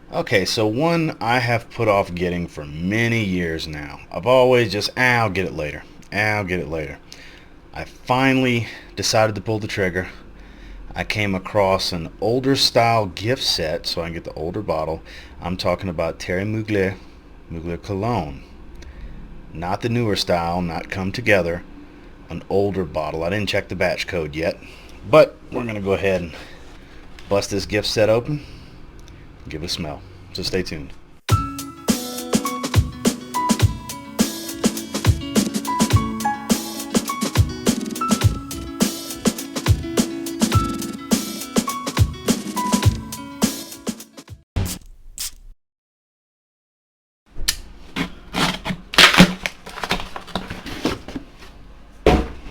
Okay, so one I have put off getting for many years now. I've always just, I'll get it later. I'll get it later. I finally decided to pull the trigger. I came across an older style gift set so I can get the older bottle. I'm talking about Thierry Mugler, Mugler Cologne. Not the newer style, not come together. An older bottle. I didn't check the batch code yet. But we're going to go ahead and bust this gift set open. Give it a smell. So stay tuned.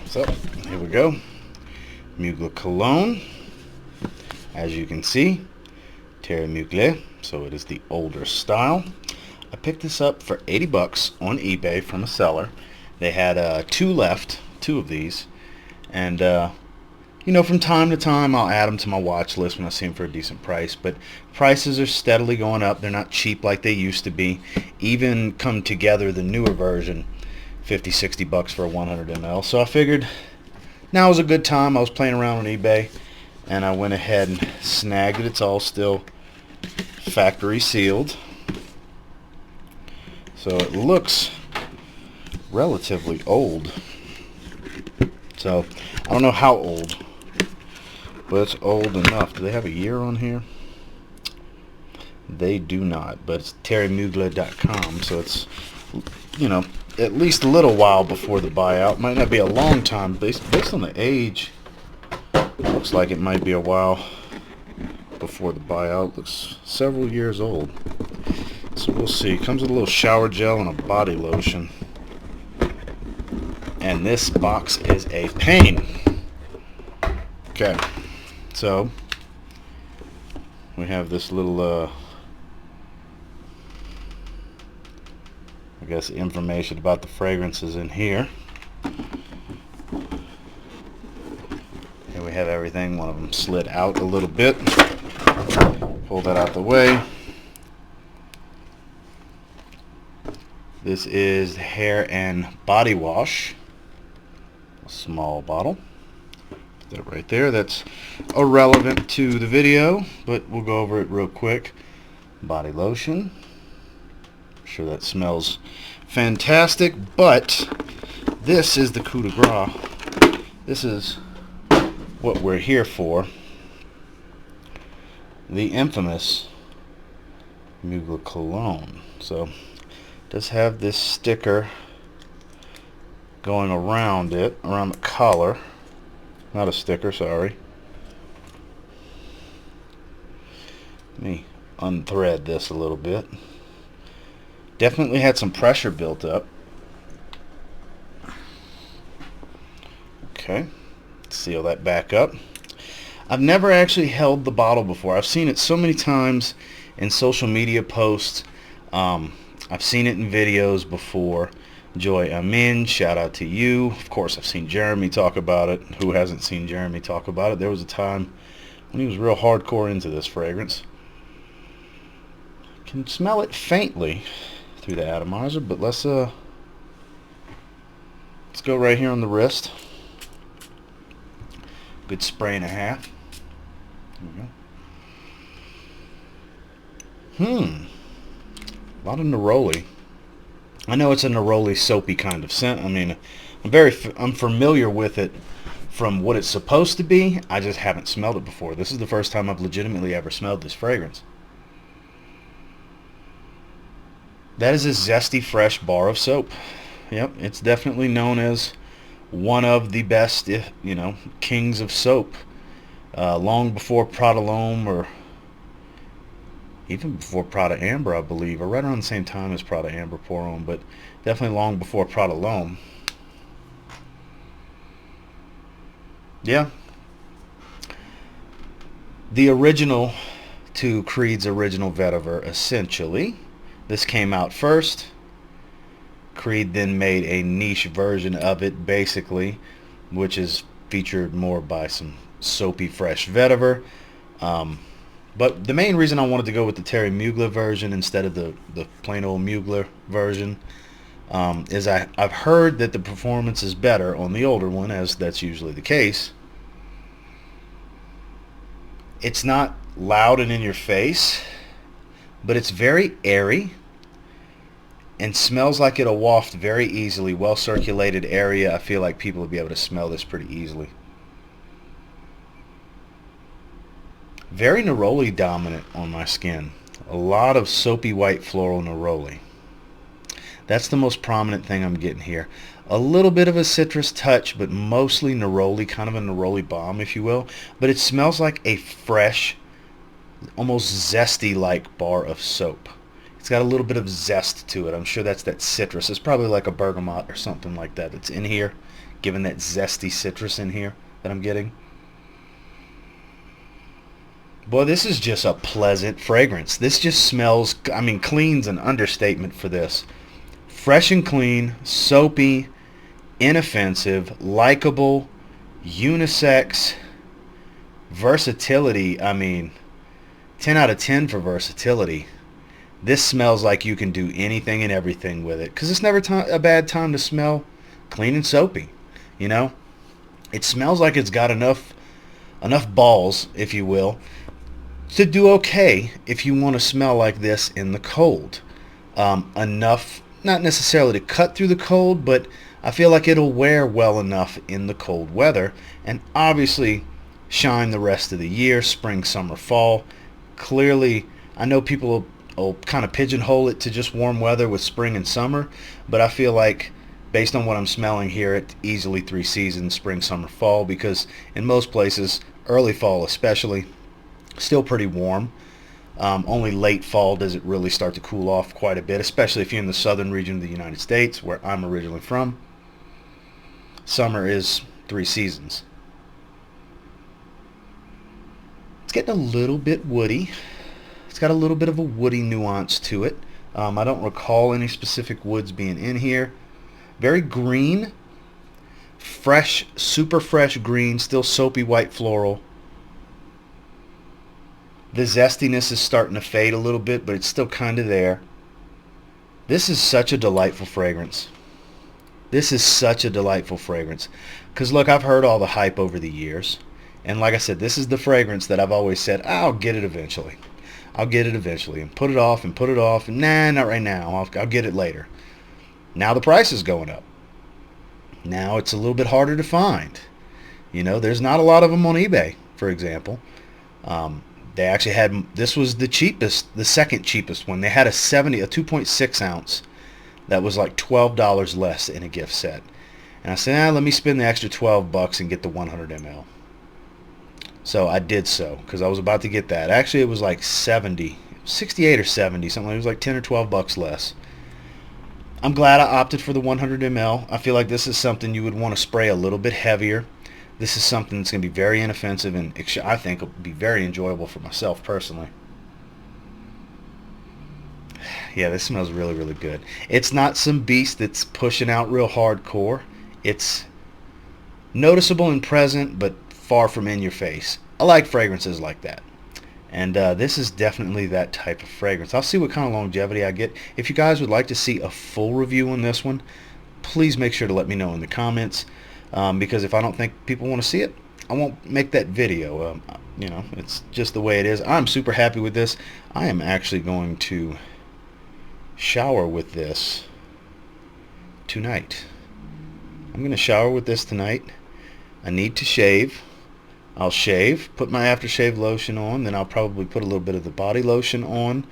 So here we go. Mugler Cologne. As you can see, Thierry Mugler, so it is the older style. I picked this up for 80 bucks on eBay from a seller. They had two left, two of these, and you know, from time to time I'll add them to my watch list when I see them for a decent price, but prices are steadily going up. They're not cheap like they used to be. Even come together, the newer version, 50, 60 bucks for a 100 ml. So I figured now is a good time. I was playing around on eBay and I went ahead and snagged it. It's all still factory sealed, so it looks relatively old. So I don't know how old, but it's old enough. Do they have a year on here? They do not, but it's TerryMugler.com, so it's, you know, at least a little while before the buyout. Might not be a long time based on the age. It looks like it might be a while before the buyout. Looks several years old, so we'll see. Comes with a little shower gel and a body lotion, and this box is a pain. Okay, so we have this little I guess information about the fragrances in here. Here we have everything. One of them slid out a little bit. Pull that out the way. This is hair and body wash. A small bottle. Put that right there. That's irrelevant to the video, but we'll go over it real quick. Body lotion. I'm sure that smells fantastic, but this is the coup de grace. This is what we're here for. The infamous Mugler Cologne. So it does have this sticker going around it, around the collar. Not a sticker, sorry. Let me unthread this a little bit. Definitely had some pressure built up. Okay, seal that back up. I've never actually held the bottle before. I've seen it so many times in social media posts. I've seen it in videos before. Joy Amin, shout out to you. Of course, I've seen Jeremy talk about it. Who hasn't seen Jeremy talk about it? There was a time when he was real hardcore into this fragrance. Can smell it faintly through the atomizer, but let's go right here on the wrist. Good spray and a half. There we go. A lot of neroli. I know it's a neroli soapy kind of scent. I mean, I'm familiar with it from what it's supposed to be. I just haven't smelled it before. This is the first time I've legitimately ever smelled this fragrance. That is a zesty, fresh bar of soap. Yep, it's definitely known as one of the best, you know, kings of soap. Long before Prada L'Homme, or even before Prada Amber, I believe, or right around the same time as Prada Amber Pour Homme, but definitely long before Prada L'Homme. Yeah. The original to Creed's original vetiver, essentially. This came out first. Creed then made a niche version of it, basically, which is featured more by some soapy, fresh vetiver. But the main reason I wanted to go with the Thierry Mugler version instead of the plain old Mugler version is I've heard that the performance is better on the older one, as that's usually the case. It's not loud and in your face, but it's very airy and smells like it'll waft very easily. Well circulated area. I feel like people will be able to smell this pretty easily. Very neroli dominant on my skin. A lot of soapy white floral neroli. That's the most prominent thing I'm getting here. A little bit of a citrus touch, but mostly neroli, kind of a neroli bomb, if you will. But it smells like a fresh, almost zesty like bar of soap. It's got a little bit of zest to it. I'm sure that's that citrus. It's probably like a bergamot or something like that that's in here, given that zesty citrus in here that I'm getting. Boy, this is just a pleasant fragrance. This just smells, I mean, clean's an understatement for this. Fresh and clean, soapy, inoffensive, likable, unisex, versatility. I mean, 10 out of 10 for versatility. This smells like you can do anything and everything with it, because it's never a bad time to smell clean and soapy. You know, it smells like it's got enough balls, if you will, to do okay if you want to smell like this in the cold. Enough, not necessarily to cut through the cold, but I feel like it'll wear well enough in the cold weather, and obviously shine the rest of the year, spring, summer, fall. Clearly, I know people will kind of pigeonhole it to just warm weather with spring and summer, but I feel like based on what I'm smelling here, it's easily 3 seasons, spring, summer, fall, because in most places, early fall especially, still pretty warm. Only late fall does it really start to cool off quite a bit, especially if you're in the southern region of the United States, where I'm originally from. Summer is 3 seasons. It's getting a little bit woody. It's got a little bit of a woody nuance to it. I don't recall any specific woods being in here. Very green. Fresh, super fresh green, still soapy white floral. The zestiness is starting to fade a little bit, but it's still kind of there. This is such a delightful fragrance. This is such a delightful fragrance. Because look, I've heard all the hype over the years. And like I said, this is the fragrance that I've always said, I'll get it eventually. I'll get it eventually. And put it off and put it off. And nah, not right now. I'll get it later. Now the price is going up. Now it's a little bit harder to find. You know, there's not a lot of them on eBay, for example. They actually had, this was the cheapest, the second cheapest one. They had a 2.6 ounce that was like $12 less in a gift set. And I said, let me spend the extra $12 and get the 100 ml. So I did so, because I was about to get that. Actually, it was like 68 or 70, something. It was like 10 or $12 less. I'm glad I opted for the 100 ml. I feel like this is something you would want to spray a little bit heavier. This is something that's going to be very inoffensive, and I think will be very enjoyable for myself personally. Yeah, this smells really, really good. It's not some beast that's pushing out real hardcore. It's noticeable and present, but far from in your face. I like fragrances like that. And this is definitely that type of fragrance. I'll see what kind of longevity I get. If you guys would like to see a full review on this one, please make sure to let me know in the comments. Because if I don't think people want to see it, I won't make that video. You know, it's just the way it is. I'm super happy with this. I am actually going to shower with this tonight. I'm going to shower with this tonight. I need to shave. I'll shave, put my aftershave lotion on, then I'll probably put a little bit of the body lotion on.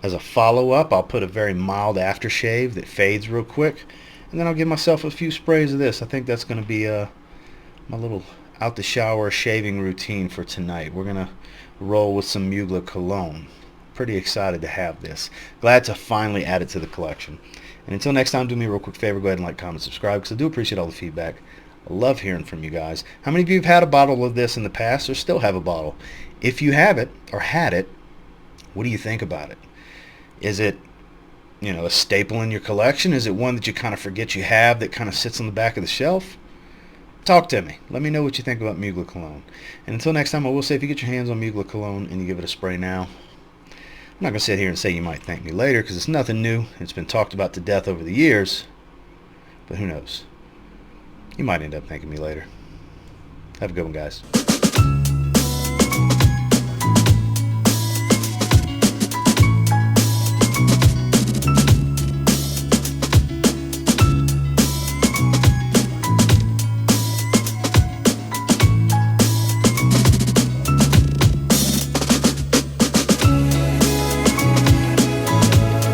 As a follow-up, I'll put a very mild aftershave that fades real quick. And then I'll give myself a few sprays of this. I think that's going to be my little out the shower shaving routine for tonight. We're going to roll with some Mugler Cologne. Pretty excited to have this. Glad to finally add it to the collection. And until next time, do me a real quick favor. Go ahead and like, comment, subscribe, because I do appreciate all the feedback. I love hearing from you guys. How many of you have had a bottle of this in the past or still have a bottle? If you have it or had it, what do you think about it? Is it, you know, a staple in your collection? Is it one that you kind of forget you have that kind of sits on the back of the shelf? Talk to me. Let me know what you think about Mugler Cologne. And until next time, I will say if you get your hands on Mugler Cologne and you give it a spray now, I'm not going to sit here and say you might thank me later, because it's nothing new. It's been talked about to death over the years. But who knows? You might end up thanking me later. Have a good one, guys.